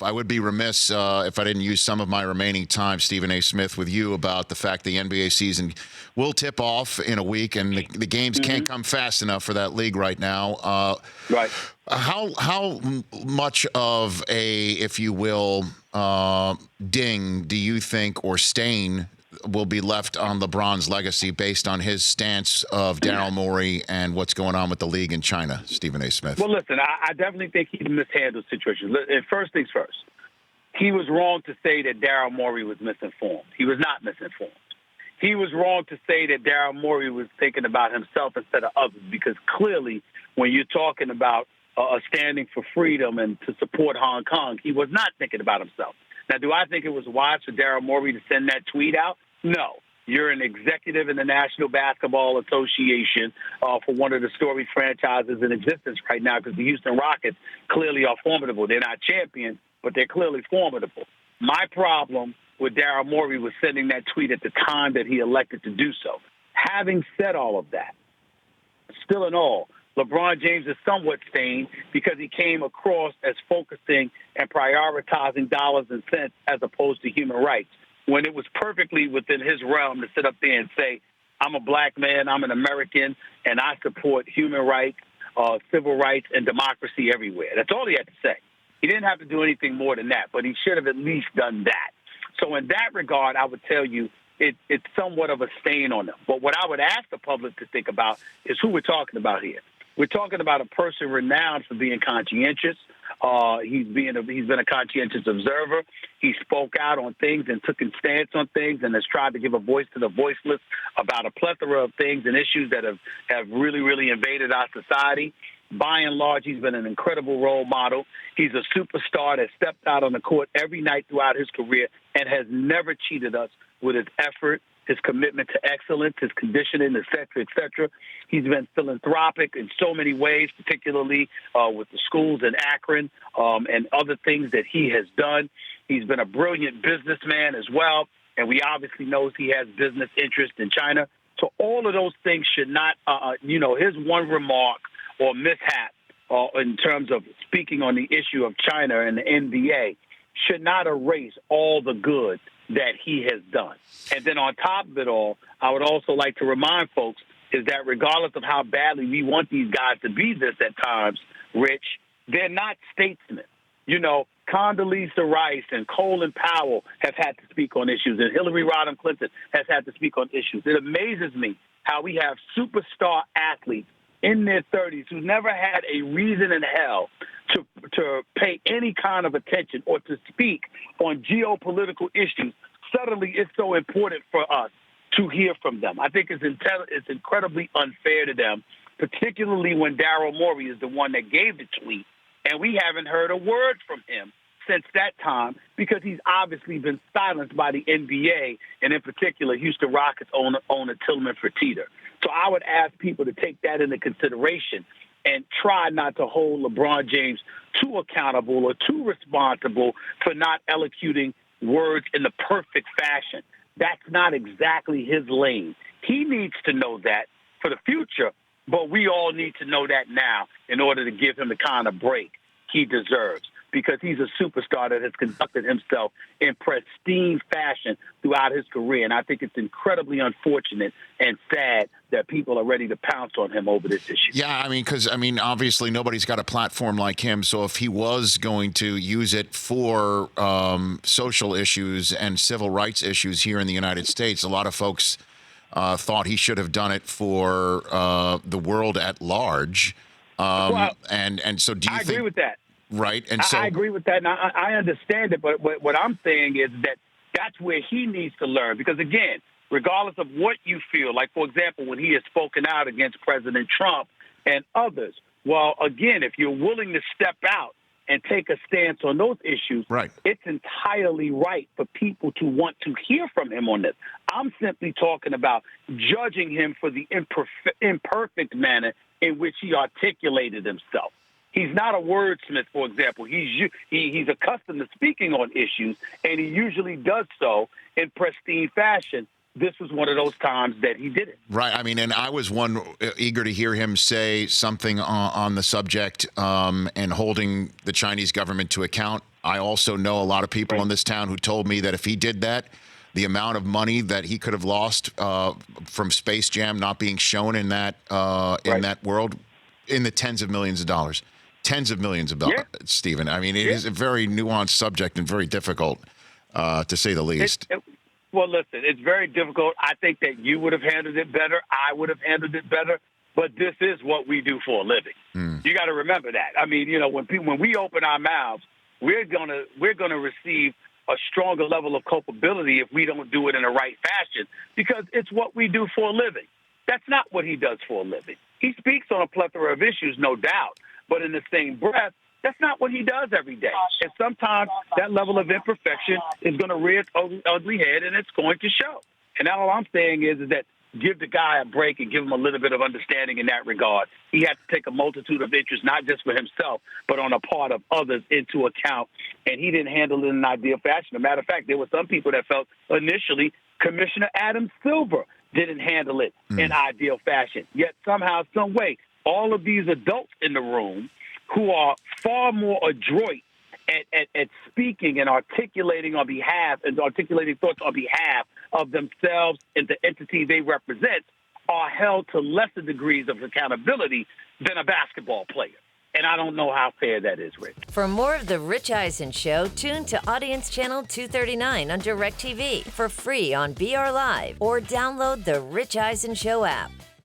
I would be remiss if I didn't use some of my remaining time, Stephen A. Smith, with you about the fact the NBA season will tip off in a week, and the games can't come fast enough for that league right now. Right. How much of a, if you will, ding do you think, or stain, will be left on LeBron's legacy based on his stance of Daryl Morey and what's going on with the league in China, Stephen A. Smith? Well, listen, I definitely think he mishandled situations. And first things first, he was wrong to say that Daryl Morey was misinformed. He was not misinformed. He was wrong to say that Daryl Morey was thinking about himself instead of others, because clearly when you're talking about standing for freedom and to support Hong Kong, he was not thinking about himself. Now, do I think it was wise for Daryl Morey to send that tweet out? No. You're an executive in the National Basketball Association for one of the storied franchises in existence right now, because the Houston Rockets clearly are formidable. They're not champions, but they're clearly formidable. My problem with Daryl Morey was sending that tweet at the time that he elected to do so. Having said all of that, still in all, LeBron James is somewhat stained because he came across as focusing and prioritizing dollars and cents as opposed to human rights, when it was perfectly within his realm to sit up there and say, I'm a black man, I'm an American, and I support human rights, civil rights, and democracy everywhere. That's all he had to say. He didn't have to do anything more than that, but he should have at least done that. So in that regard, I would tell you it's somewhat of a stain on them. But what I would ask the public to think about is who we're talking about here. We're talking about a person renowned for being conscientious. He's been a conscientious observer. He spoke out on things and took a stance on things and has tried to give a voice to the voiceless about a plethora of things and issues that have really, really invaded our society. By and large, he's been an incredible role model. He's a superstar that stepped out on the court every night throughout his career and has never cheated us with his effort, his commitment to excellence, his conditioning, et cetera, et cetera. He's been philanthropic in so many ways, particularly with the schools in Akron and other things that he has done. He's been a brilliant businessman as well, and we obviously know he has business interest in China. So all of those things should not, his one remark or mishap in terms of speaking on the issue of China and the NBA should not erase all the good that he has done. And then on top of it all, I would also like to remind folks is that regardless of how badly we want these guys to be this at times, Rich, they're not statesmen. Condoleezza Rice and Colin Powell have had to speak on issues, and Hillary Rodham Clinton has had to speak on issues. It amazes me how we have superstar athletes in their 30s who never had a reason in hell to pay any kind of attention or to speak on geopolitical issues. Suddenly, it's so important for us to hear from them. I think it's incredibly unfair to them, particularly when Daryl Morey is the one that gave the tweet, and we haven't heard a word from him since that time because he's obviously been silenced by the NBA and, in particular, Houston Rockets owner Tillman Fertitta. So I would ask people to take that into consideration and try not to hold LeBron James too accountable or too responsible for not elocuting words in the perfect fashion. That's not exactly his lane. He needs to know that for the future, but we all need to know that now in order to give him the kind of break he deserves, because he's a superstar that has conducted himself in pristine fashion throughout his career. And I think it's incredibly unfortunate and sad that people are ready to pounce on him over this issue. Yeah, because obviously nobody's got a platform like him. So if he was going to use it for social issues and civil rights issues here in the United States, a lot of folks thought he should have done it for the world at large. And so do you think... I agree with that. Right. And so I agree with that. And I understand it. But what I'm saying is that that's where he needs to learn. Because, again, regardless of what you feel, like, for example, when he has spoken out against President Trump and others, well, again, if you're willing to step out and take a stance on those issues, right, it's entirely right for people to want to hear from him on this. I'm simply talking about judging him for the imperfect manner in which he articulated himself. He's not a wordsmith, for example. He's accustomed to speaking on issues, and he usually does so in pristine fashion. this was one of those times that he did it. Right. I mean, and I was one eager to hear him say something on the subject and holding the Chinese government to account. I also know a lot of people in this town who told me that if he did that, the amount of money that he could have lost from Space Jam not being shown in that that world, in the tens of millions of dollars. Tens of millions of dollars, Stephen. I mean, it is a very nuanced subject and very difficult, to say the least. Well, listen, it's very difficult. I think that you would have handled it better. I would have handled it better. But this is what we do for a living. You got to remember that. I mean, you know, when we open our mouths, we're gonna receive a stronger level of culpability if we don't do it in the right fashion, because it's what we do for a living. That's not what he does for a living. He speaks on a plethora of issues, no doubt, but in the same breath, that's not what he does every day. And sometimes that level of imperfection is going to rear its ugly head, and it's going to show. And all I'm saying is that give the guy a break and give him a little bit of understanding in that regard. He had to take a multitude of interests, not just for himself, but on a part of others into account. And he didn't handle it in an ideal fashion. As a matter of fact, there were some people that felt initially Commissioner Adam Silver didn't handle it in ideal fashion. Yet somehow, some way, all of these adults in the room who are far more adroit at speaking and articulating on behalf and articulating thoughts on behalf of themselves and the entity they represent are held to lesser degrees of accountability than a basketball player. And I don't know how fair that is, Rick. For more of The Rich Eisen Show, tune to Audience Channel 239 on DirecTV for free on BR Live or download the Rich Eisen Show app.